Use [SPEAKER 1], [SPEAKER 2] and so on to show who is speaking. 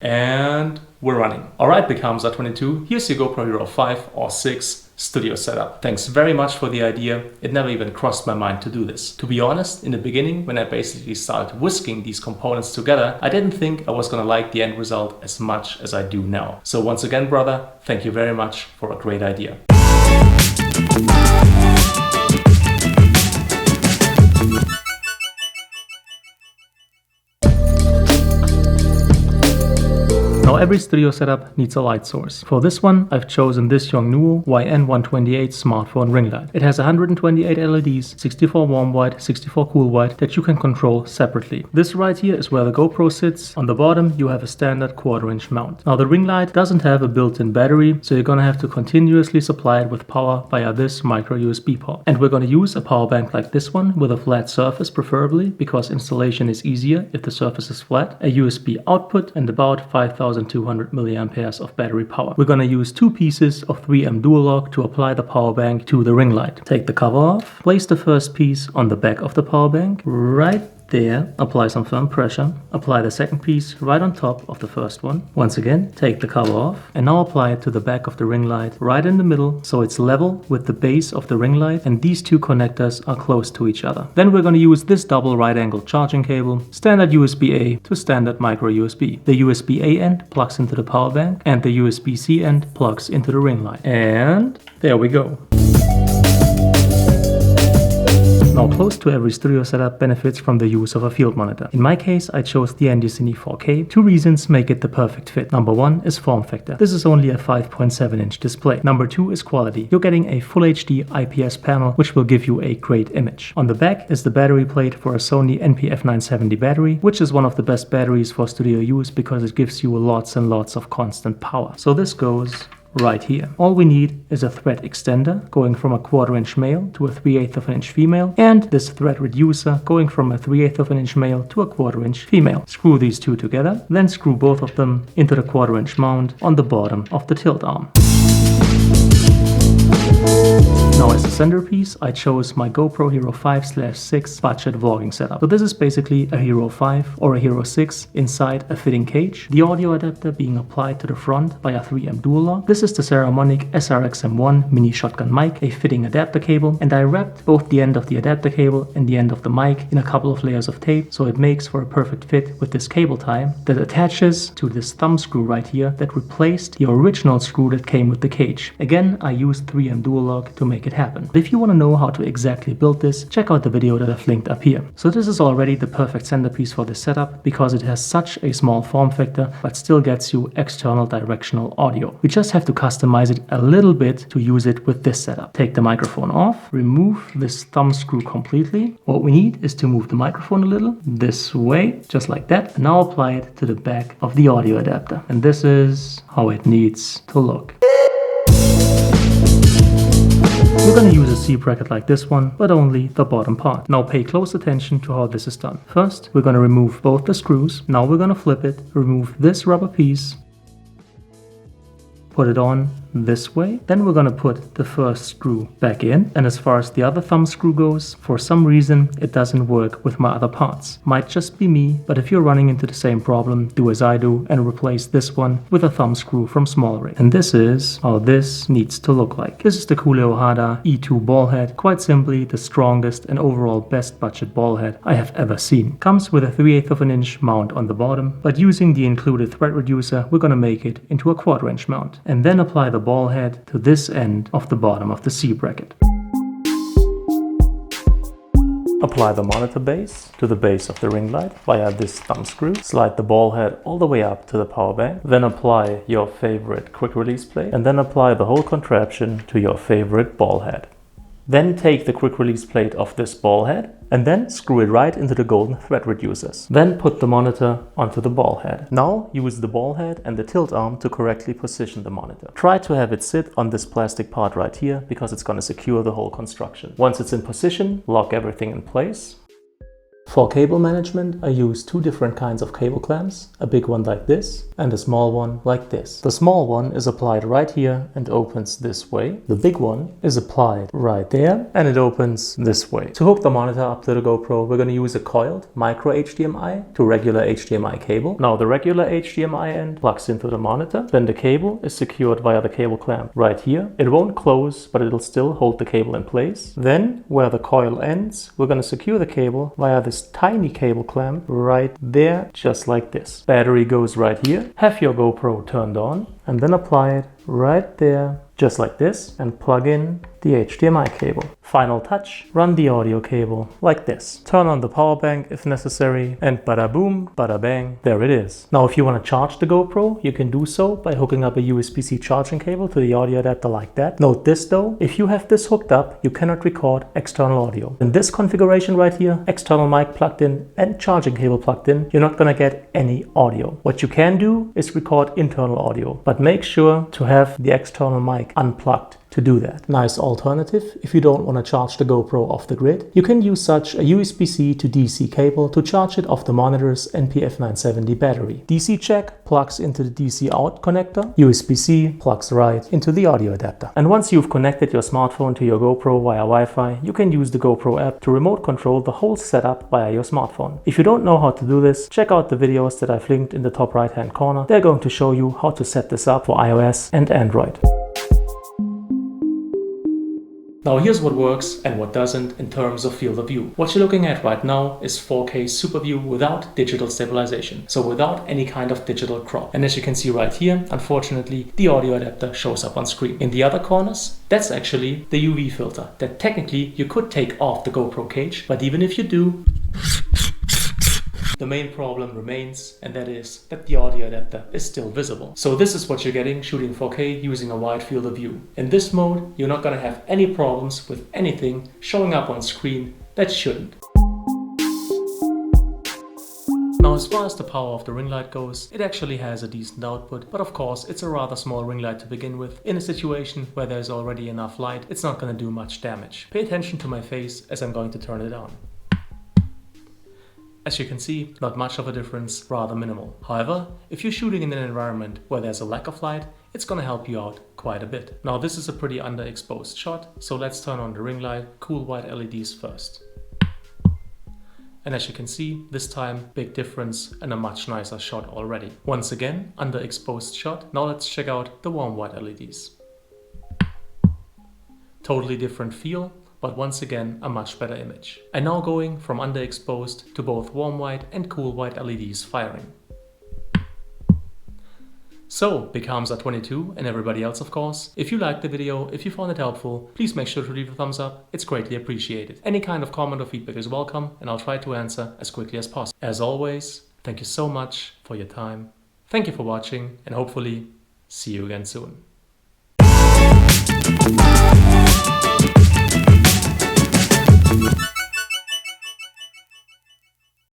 [SPEAKER 1] And we're running. Alright, BigHamza22, here's your GoPro Hero 5 or 6 studio setup. Thanks very much for the idea. It never even crossed my mind to do this. To be honest, in the beginning, when I basically started whisking these components together, I didn't think I was gonna like the end result as much as I do now. So once again, brother, thank you very much for a great idea. Now every studio setup needs a light source. For this one, I've chosen this Tubenoob YN128 smartphone ring light. It has 128 LEDs, 64 warm white, 64 cool white that you can control separately. This right here is where the GoPro sits. On the bottom, you have a standard 1/4 inch mount. Now the ring light doesn't have a built-in battery, so you're gonna have to continuously supply it with power via this micro USB port. And we're gonna use a power bank like this one with a flat surface preferably, because installation is easier if the surface is flat, a USB output, and about 5,200 milliamperes of battery power. We're gonna use two pieces of 3M dual lock to apply the power bank to the ring light. Take the cover off, place the first piece on the back of the power bank, right there, apply some firm pressure, apply the second piece right on top of the first one. Once again, take the cover off and now apply it to the back of the ring light right in the middle so it's level with the base of the ring light and these two connectors are close to each other. Then we're going to use this double right angle charging cable, standard USB-A to standard micro USB. The USB-A end plugs into the power bank and the USB-C end plugs into the ring light. And there we go. Now close to every studio setup benefits from the use of a field monitor. In my case, I chose the NDCine 4K. Two reasons make it the perfect fit. Number one is form factor. This is only a 5.7 inch display. Number two is quality. You're getting a full HD IPS panel, which will give you a great image. On the back is the battery plate for a Sony NP-F970 battery, which is one of the best batteries for studio use because it gives you lots and lots of constant power. So this goes right here. All we need is a thread extender going from a 1/4 inch male to a 3/8 of an inch female, and this thread reducer going from a 3/8 of an inch male to a 1/4 inch female. Screw these two together, then screw both of them into the 1/4 inch mount on the bottom of the tilt arm. Now as a centerpiece, I chose my GoPro Hero 5/6 budget vlogging setup. So this is basically a Hero 5 or a Hero 6 inside a fitting cage. The audio adapter being applied to the front by a 3M dual lock. This is the Saramonic SRX-M1 mini shotgun mic, a fitting adapter cable, and I wrapped both the end of the adapter cable and the end of the mic in a couple of layers of tape, so it makes for a perfect fit with this cable tie that attaches to this thumb screw right here that replaced the original screw that came with the cage. Again, I used 3M dual lock to make it happen. If you want to know how to exactly build this, check out the video that I've linked up here. So this is already the perfect centerpiece for this setup because it has such a small form factor but still gets you external directional audio. We just have to customize it a little bit to use it with this setup. Take the microphone off, remove this thumb screw completely. What we need is to move the microphone a little this way, just like that, and now apply it to the back of the audio adapter. And this is how it needs to look. We're going to use a C bracket like this one, but only the bottom part. Now pay close attention to how this is done. First, we're going to remove both the screws. Now we're going to flip it, remove this rubber piece, put it on this way. Then we're going to put the first screw back in. And as far as the other thumb screw goes, for some reason it doesn't work with my other parts. Might just be me, but if you're running into the same problem, do as I do and replace this one with a thumb screw from SmallRig. And this is how this needs to look like. This is the Coolio Hada E2 ball head. Quite simply the strongest and overall best budget ball head I have ever seen. Comes with a 3/8 of an inch mount on the bottom, but using the included thread reducer, we're going to make it into a 1/4 inch mount. And then apply the ball head to this end of the bottom of the C bracket. Apply the monitor base to the base of the ring light via this thumb screw. Slide the ball head all the way up to the power bank. Then apply your favorite quick release plate and then apply the whole contraption to your favorite ball head. Then take the quick release plate of this ball head and then screw it right into the golden thread reducers. Then put the monitor onto the ball head. Now use the ball head and the tilt arm to correctly position the monitor. Try to have it sit on this plastic part right here because it's going to secure the whole construction. Once it's in position, lock everything in place. For cable management, I use two different kinds of cable clamps, a big one like this and a small one like this. The small one is applied right here and opens this way. The big one is applied right there and it opens this way. To hook the monitor up to the GoPro, we're going to use a coiled micro HDMI to regular HDMI cable. Now the regular HDMI end plugs into the monitor, then the cable is secured via the cable clamp right here. It won't close, but it'll still hold the cable in place. Then where the coil ends, we're going to secure the cable via this tiny cable clamp right there, just like this. Battery goes right here. Have your GoPro turned on and then apply it right there, just like this, and plug in the HDMI cable. Final touch, run the audio cable like this. Turn on the power bank if necessary, and bada boom, bada bang, there it is. Now if you want to charge the GoPro, you can do so by hooking up a USB-C charging cable to the audio adapter like that. Note this though, if you have this hooked up, you cannot record external audio. In this configuration right here, external mic plugged in and charging cable plugged in, you're not gonna get any audio. What you can do is record internal audio, but make sure to have the external mic unplugged to do that. Nice alternative if you don't want to charge the GoPro off the grid. You can use such a USB-C to DC cable to charge it off the monitor's NPF970 battery. DC jack plugs into the DC out connector, USB-C plugs right into the audio adapter. And once you've connected your smartphone to your GoPro via Wi-Fi, you can use the GoPro app to remote control the whole setup via your smartphone. If you don't know how to do this, check out the videos that I've linked in the top right hand corner. They're going to show you how to set this up for iOS and Android. Now here's what works and what doesn't in terms of field of view. What you're looking at right now is 4K Super View without digital stabilization, so without any kind of digital crop. And as you can see right here, unfortunately, the audio adapter shows up on screen. In the other corners, that's actually the UV filter that technically you could take off the GoPro cage, but even if you do, the main problem remains, and that is that the audio adapter is still visible. So this is what you're getting shooting 4K using a wide field of view. In this mode, you're not gonna have any problems with anything showing up on screen that shouldn't. Now as far as the power of the ring light goes, it actually has a decent output, but of course it's a rather small ring light to begin with. In a situation where there's already enough light, it's not gonna do much damage. Pay attention to my face as I'm going to turn it on. As you can see, not much of a difference, rather minimal. However, if you're shooting in an environment where there's a lack of light, it's gonna help you out quite a bit. Now this is a pretty underexposed shot, so let's turn on the ring light, cool white LEDs first. And as you can see, this time, big difference and a much nicer shot already. Once again, underexposed shot. Now let's check out the warm white LEDs. Totally different feel, but once again a much better image. And now going from underexposed to both warm white and cool white LEDs firing. So, BigHamza22 and everybody else of course, if you liked the video, if you found it helpful, please make sure to leave a thumbs up, it's greatly appreciated. Any kind of comment or feedback is welcome and I'll try to answer as quickly as possible. As always, thank you so much for your time, thank you for watching and hopefully see you again soon.